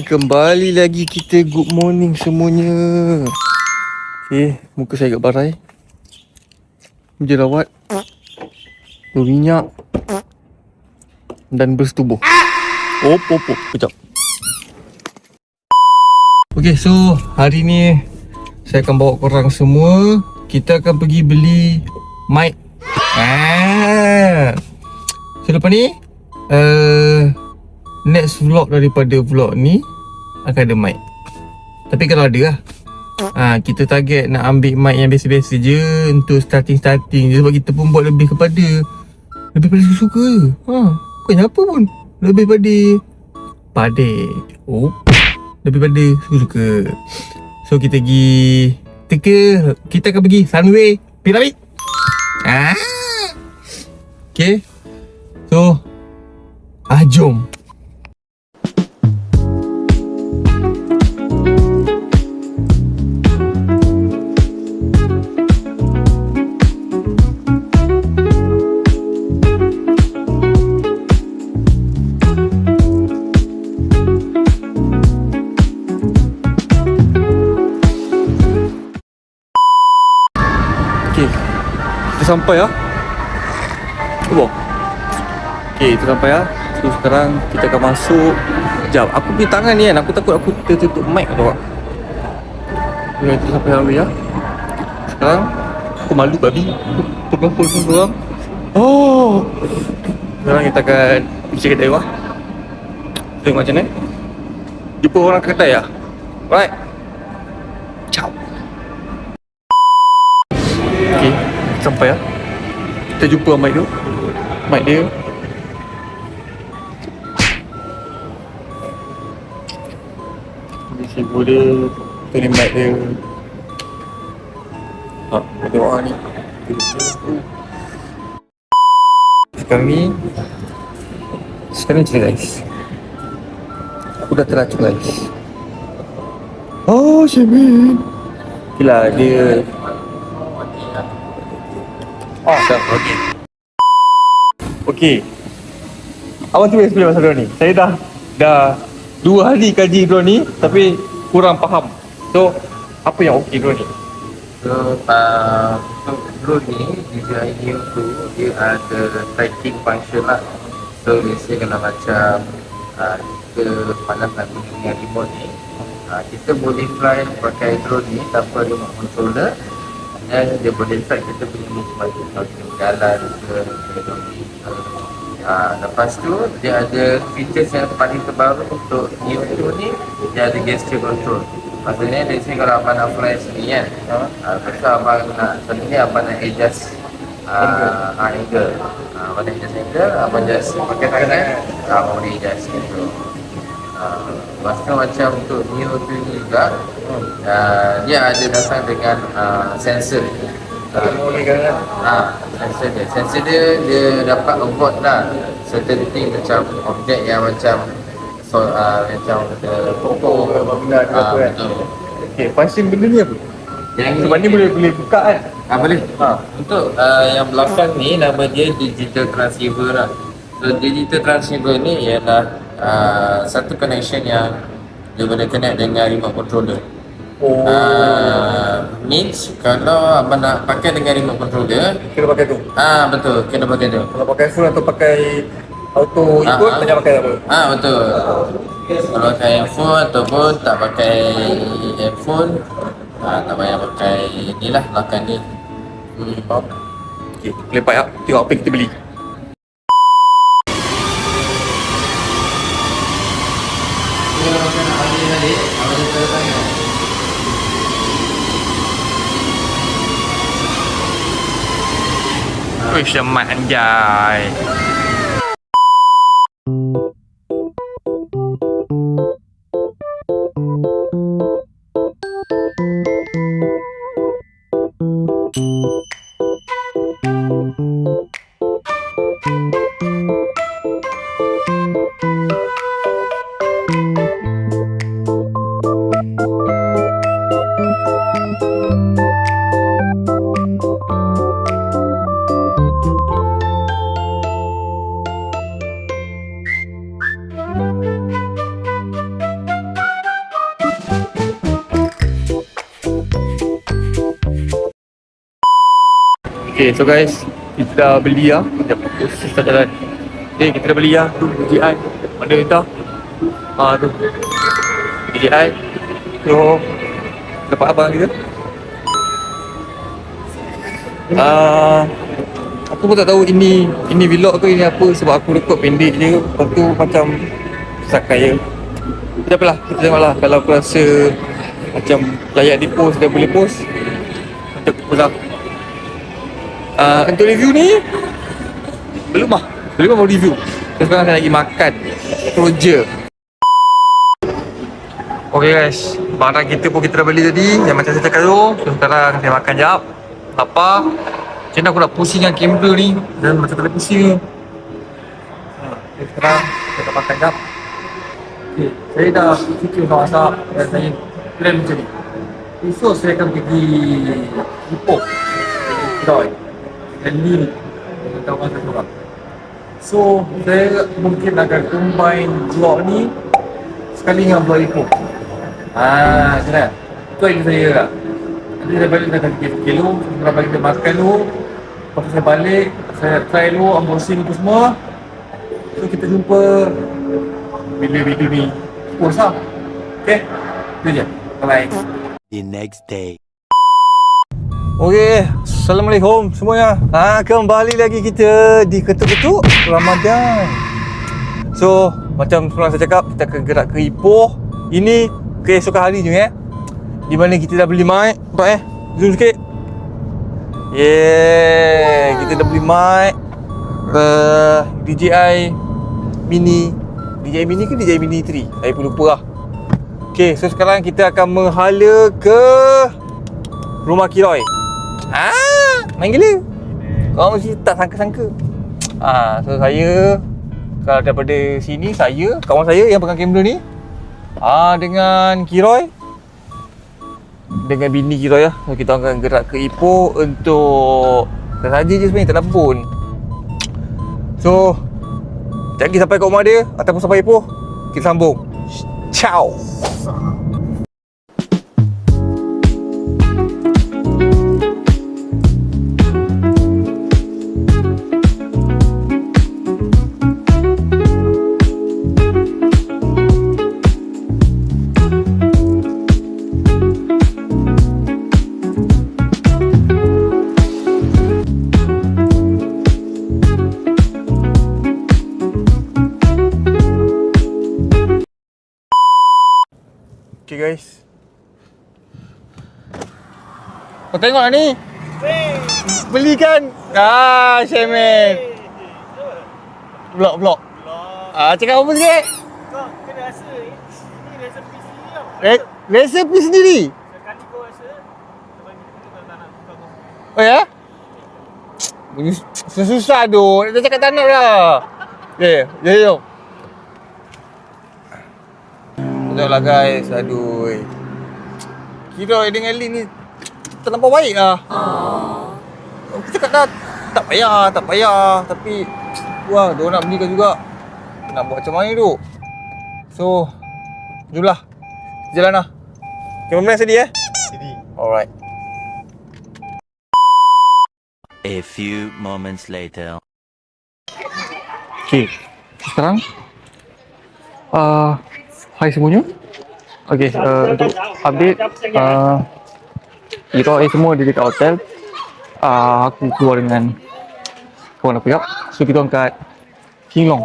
Kembali lagi kita. Good morning semuanya. Muka saya agak barai, jerawat, berminyak dan bersetubuh. Kejap. Okay, so hari ni saya akan bawa korang semua. Kita akan pergi beli mic. So lepas ni next vlog daripada vlog ni akan ada mic. Tapi kalau ada lah, kita target nak ambil mic yang biasa-biasa je untuk starting je. Sebab kita pun buat lebih pada suka. Bukannya apa pun, lebih pada lebih pada suka-suka. So kita pergi kita akan pergi Sunway Pyramid. Okay, so jom. Kita sampai lah. Okay, kita sampai lah. So sekarang kita akan masuk. Sekejap, aku punya tangan ni kan, aku takut aku tertutup mic tau tak. Kita sampai halfway lah. Sekarang aku malu babi pegang phone seorang. Sekarang kita akan pergi kedai bawah. Tengok macam ni. Jumpa orang kat kedai lah. Alright, ciao. Okay, sampai lah. Kita jumpa mic tu. Mic dia sibuk dia. Tu ni mic dia. Tengok ni. Sekarang ni cerita guys, aku dah teracun guys. Syamin. Okay lah, dia Okay, awak tu explain pasal drone ni. Saya dah 2 hari kaji drone ni tapi kurang faham. So apa yang okey drone ni? So drone ni design dia tu dia ada tracking function lah. So biasanya kalau macam kita pandang nak guna remote ni, kita boleh fly pakai drone ni tanpa remote controller. Dan dia boleh track kita punya movement, kalau kita berjalan ke lepas tu dia ada features yang paling terbaru untuk Neo 2 ni. Dia ada gesture control. Maksudnya dari sini kalau abang nak fly sini kan, lepas tu abang nak, suddenly abang nak adjust angle. Abang nak adjust angle, abang just pakai tangan, abang boleh adjust gitu. Lepas tu macam untuk Neo 2 ni juga, dia ada datang dengan sensor. Sensor dia dapat avoid lah certain thing macam objek yang macam pokok, betul. Okay, function benda ni apa? Sebab ni boleh buka kan? Boleh. Untuk yang belakang ni nama dia digital transceiver lah. So digital transceiver ni ialah satu connection yang dia boleh connect dengan remote controller. Means kalau abang nak pakai dengan remote controller, kena pakai tu? Betul, kena pakai tu. Kalau pakai full atau pakai auto ikut, tak payah pakai apa? Betul. Kalau pakai handphone ataupun tak pakai handphone, tak payah pakai ni lah, belakang ni. Okay, lepak ya, tengok apa yang kita beli. Wih, semat anjay. Okay, so guys, kita dah beli lah. Sekejap, proses tak jalan. Okay, kita dah beli lah. Tu DJI. Mana entah. Tu DJI. So, dapat abang kita. Aku pun tak tahu ini vlog ke ini apa, sebab aku rekod pendek je. Lepas tu macam sakai je. Tak apalah, kita tengoklah. Kalau aku rasa macam layak di post dan boleh post, untuk post lah. Untuk review ni belum mau review. Kita sekarang saya lagi makan Roger. Okay guys, barang kita pun kita dah beli tadi, yang macam saya cakap tu. So sekarang saya makan jap. Apa? Macam mana aku nak pusing dengan kamera ni dan macam tak boleh pusing ke. Sekarang saya nak makan jap. Okay, saya dah fikir untuk masak dan saya plan macam ni. Esok saya akan pergi Ipoh, pergi kedai dan ni dengan kawan saya orang. So saya mungkin akan combine vlog ni sekali dengan vlog Ipoh. Macam mana? Itu idea saya lah. Nanti saya balik, saya akan fikir dulu, setelah balik kita makan dulu. Lepas tu saya balik, saya try dulu, unboxing itu semua. So kita jumpa video-video ni post lah. Okay? Itu je. Bye-bye. The next day. Okay, Assalamualaikum semuanya. Kembali lagi kita di Ketuk-Ketuk Ramadan. So, macam sebelum saya cakap, kita akan gerak ke Ipoh. Ini keesokan hari je di mana kita dah beli mic. Nampak zoom sikit. Yeah, kita dah beli mic DJI Mini. DJI Mini ke DJI Mini 3? Saya pun lupa lah. Okay, so sekarang kita akan menghala ke rumah Kiroy. Main gila. Kau mesti tak sangka-sangka. So saya, kalau daripada sini, saya, kawan saya yang pegang kamera ni, dengan Kiroy, dengan bini Kiroy lah. So kita akan gerak ke Ipoh untuk tak saja je sebenarnya, tak nak pun. So sekejap lagi sampai kat rumah dia ataupun sampai Ipoh, kita sambung. Ciao. Okay guys, kau tengok lah ni. Beli kan? Syaman. Vlog. Cakap apa sikit? Kau kena rasa ni resepi sendiri tau. Resepi sendiri? Sekali kau rasa, lepas ni kita tak nak buka kau. Oh ya? Bunyi susah tu. Dia cakap tak nak lah. Jom. Tengoklah guys, aduh. Kiroy dengan Lin ni terlampau baik lah. Aku cakap dah, tak payah. Tapi wah, diorang nak belikan juga. Nak buat macam mana tu? So, jomlah. Jalan lah. Cameraman sedi Sedi. Alright. A few moments later. Okay, sekarang hai semuanya. Okay, untuk update, Kiroy semua dia dekat hotel. Aku keluar dengan kawan aku. So kita orang kat King Long.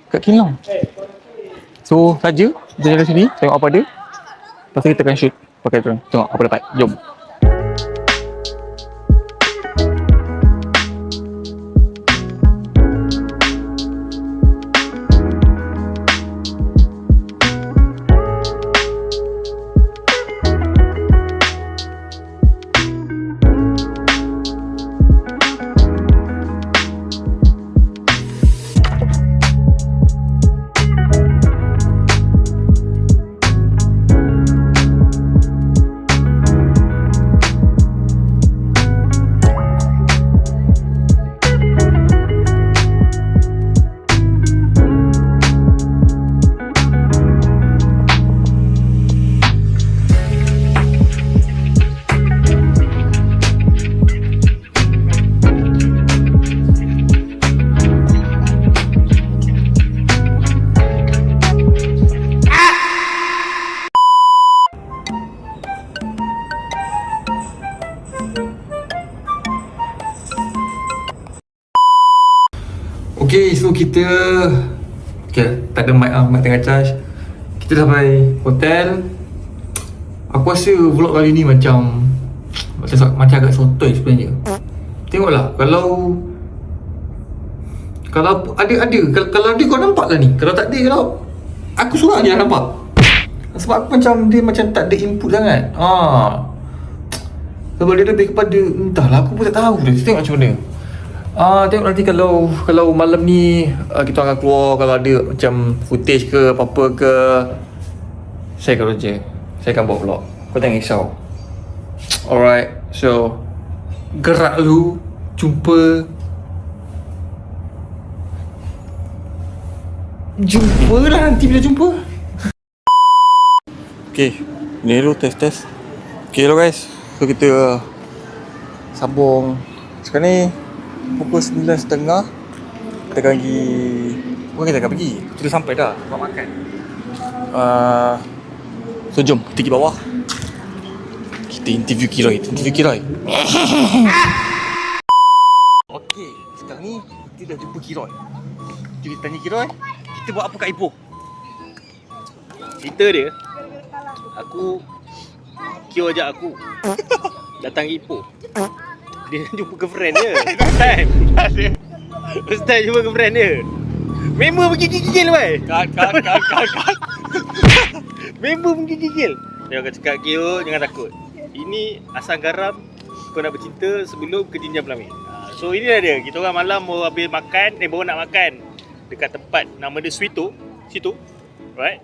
Kat King Long. So saja kita jalan sini, tengok apa ada. Lepas tu kita akan shoot pakai drone. Tengok apa dapat. Jom. Okay, tak ada mic lah, mic tengah charge. Kita dah sampai hotel. Aku rasa vlog kali ni macam agak sotoy sebenarnya. Tengoklah, kalau ada kau nampak lah ni. Kalau tak ada, kalau aku seorang je nak nampak. Sebab aku macam dia macam tak ada input sangat. Sebab dia lebih kepada entahlah, aku pun tak tahu dah. Tengok macam mana. Tengok nanti kalau malam ni kita akan keluar, kalau ada macam footage ke apa-apa ke, saya akan je. Saya akan buat vlog. Kau jangan risau. Alright, so gerak dulu. Jumpa lah nanti bila jumpa. Okay, ni dulu test. Okay hello guys. So kita sambung. Sekarang ni pukul 9.30. Kita akan pergi. Bukan kita akan pergi, kita dah sampai dah buat makan. So jom kita pergi bawah. Kita interview Kiroy. Okay, sekarang ni kita dah jumpa Kiroy. Jom kita tanya Kiroy, kita buat apa kat Ipoh? Cerita dia, aku Kyo ajak aku datang Ipoh. Dia nak jumpa girlfriend dia. First time jumpa girlfriend dia. Member pergi gigil weh. Kat. Member pergi gigil. Dia akan cakap, Kyo jangan takut. Ini asam garam kau nak bercinta sebelum ke jenjang pelamin. So ini dah dia. Kita orang malam baru habis makan, baru nak makan dekat tempat nama dia situ. Right?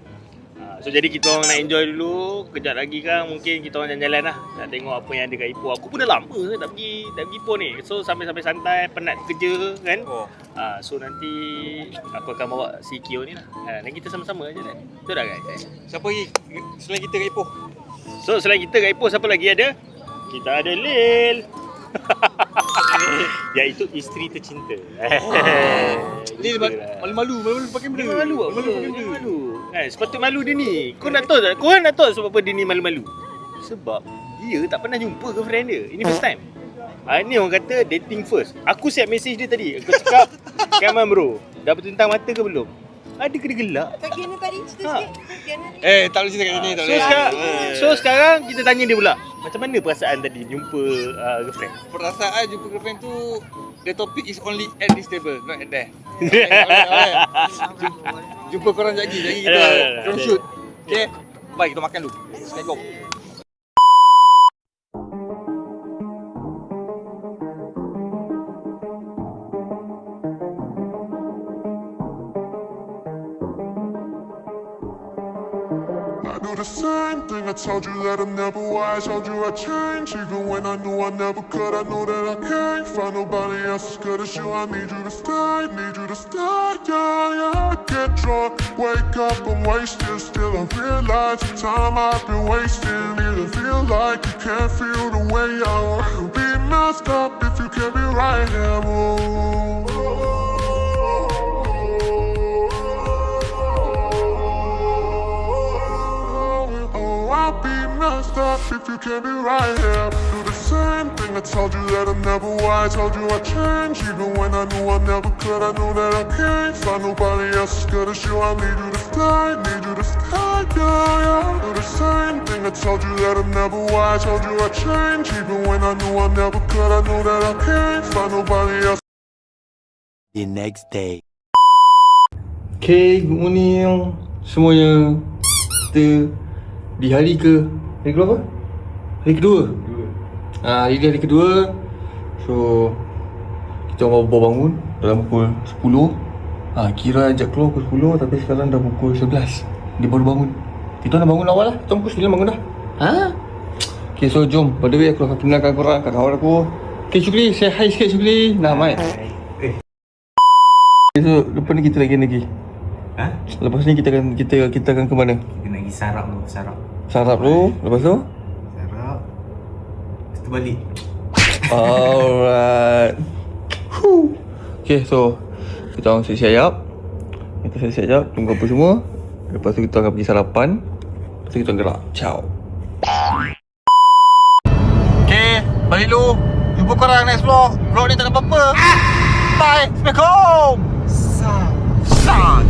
So jadi kita orang nak enjoy dulu. Kejap lagi kan mungkin kita orang jalan-jalan lah. Nak tengok apa yang ada kat Ipoh. Aku pun dah lama tak pergi Ipoh ni. So sambil-sambil santai, penat kerja kan. So nanti aku akan bawa si Kyo ni lah. Dan kita sama-sama je kan. Betul tak guys? Siapa lagi selain kita kat Ipoh? So selain kita kat Ipoh, siapa lagi ada? Kita ada Lil. Iaitu isteri tercinta. Lil malu pakai benda. Malu. Sepatut malu dia ni. Kau nak tahu tak? Kau nak tahu sebab apa dia ni malu-malu? Sebab dia tak pernah jumpa girlfriend dia. Ini first time. Ni orang kata dating first. Aku siap message dia tadi. Aku cakap, "Come on bro, dah bertentang mata ke belum?" Ada kena gelak. Tak kena tadi cerita sikit. Tak boleh cerita kat sini, tak boleh. So sekarang kita tanya dia pula. Macam mana perasaan tadi jumpa girlfriend? Perasaan jumpa girlfriend tu, the topic is only at this table, not at there. Jumpa korang lagi kita drone shoot. Okay, bye, kita makan dulu. Assalamualaikum. Do the same thing. I told you that I'm never wise. Told you I change, even when I knew I never could. I know that I can't find nobody else as good as you. I need you to stay, yeah. Get drunk, wake up, I'm wasted. Still I realize the time I've been wasting. Either feel like you can't feel the way I want to be messed up if you can't be right here. I'll be messed up if you can't be right here. Do the same thing. I told you that I'm never wise. Told you I change, even when I knew I never could. I know that I can't find nobody else as good as you. I need you to stay, yeah. Do the same thing. I told you that I'm never wise. Told you I change, even when I knew I never could. I know that I can't find nobody else. The next day. Okay, good morning semuanya. Kita di hari berapa? Hari kedua. Hari kedua. So kita baru bangun dalam pukul 10. Kira ajak keluar pukul 10, tapi sekarang dah pukul 11. Dia baru bangun. Kita dah bangun awal lah. Kita pukul 9 bangun dah. Okay, so jom. By the way, aku akan kenalkan korang kat kawan aku. Okay, Syukri, say hi sikit Syukri. Nah, Mai. Okay, so lepas ni kita lagi. Lepas ni kita akan ke mana? Kita nak pergi sarap dulu. Sarap dulu, lepas tu? Lepas tu balik. Alright. Okay, so kita orang siap-siap. Tunggu apa semua. Lepas tu kita akan pergi sarapan. Lepas tu kita gerak. Ciao. Okay, balik dulu. Jumpa korang next vlog. Vlog ni tak ada apa-apa. Bye. Assalamualaikum. Sang.